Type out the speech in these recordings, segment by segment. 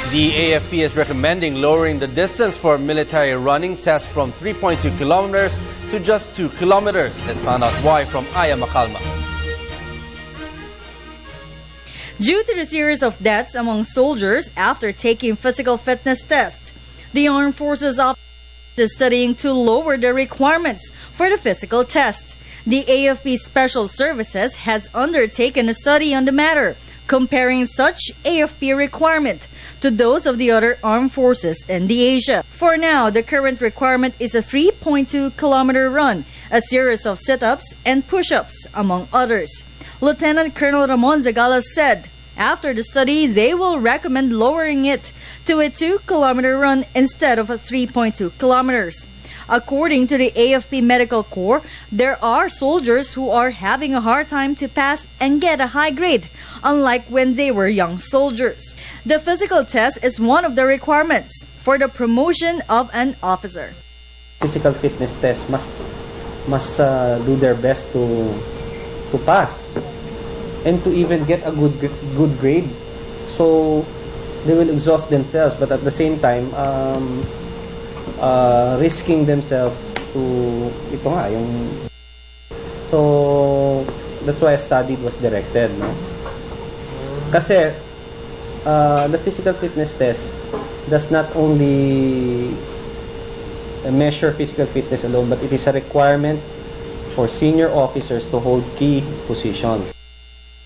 The AFP is recommending lowering the distance for military running tests from 3.2 kilometers to just 2 kilometers. Let's find out why from Waywaya Macalma. Due to the series of deaths among soldiers after taking physical fitness tests, the Armed Forces Office is studying to lower the requirements for the physical test. The AFP Special Services has undertaken a study on the matter, comparing such AFP requirement to those of the other armed forces in the Asia. For now, the current requirement is a 3.2-kilometer run, a series of sit-ups and push-ups, among others. Lieutenant Colonel Ramon Zagala said, after the study, they will recommend lowering it to a 2-kilometer run instead of a 3.2 kilometers. According to the AFP Medical Corps, there are soldiers who are having a hard time to pass and get a high grade, unlike when they were young soldiers. The physical test is one of the requirements for the promotion of an officer. Physical fitness test must do their best to pass and to even get a good grade. So they will exhaust themselves, but at the same time, risking themselves to so that's why a study was directed, no? Kasi the physical fitness test does not only measure physical fitness alone, but it is a requirement for senior officers to hold key positions.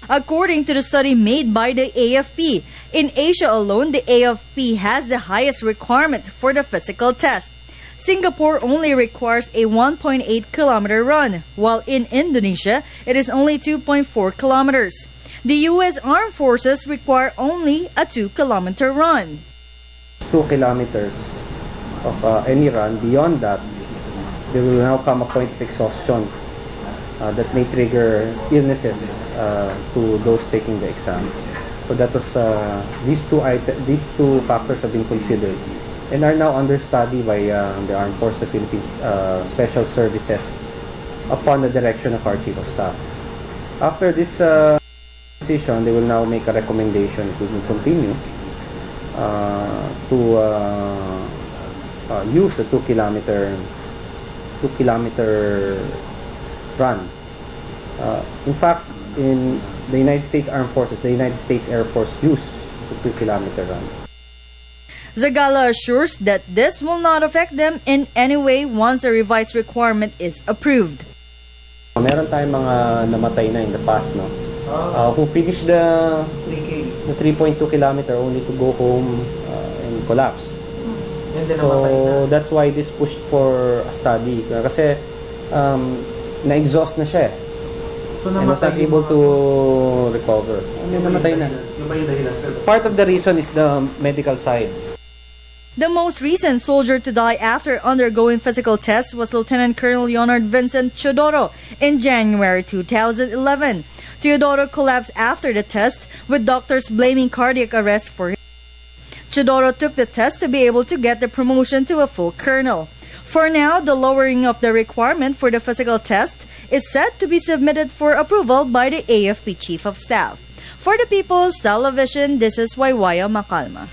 According to the study made by the AFP, in Asia alone, the AFP has the highest requirement for the physical test. Singapore only requires a 1.8-kilometer run, while in Indonesia, it is only 2.4 kilometers. The U.S. Armed Forces require only a 2-kilometer run. 2 kilometers of any run, beyond that, there will now come a point of exhaustion that may trigger illnesses to those taking the exam. So that was these two factors have been considered and are now under study by the Armed Forces of the Philippines Special Services upon the direction of our Chief of Staff. After this decision, they will now make a recommendation to continue to use a 2-kilometer run. In fact, in the United States Armed Forces, the United States Air Force use the 2-kilometer run. Zagala assures that this will not affect them in any way once the revised requirement is approved. Meron tayong mga namatay na in the past, no? Who finished the 3.2 kilometer only to go home and collapse. So that's why this pushed for a study. Kasi na-exhaust na siya. So, and was not able to recover. Namatay na. Part of the reason is the medical side. The most recent soldier to die after undergoing physical tests was Lieutenant Colonel Leonard Vincent Teodoro in January 2011. Teodoro collapsed after the test, with doctors blaming cardiac arrest for him. Teodoro took the test to be able to get the promotion to a full colonel. For now, the lowering of the requirement for the physical test is set to be submitted for approval by the AFP Chief of Staff. For the People's Television, this is Waywaya Macalma.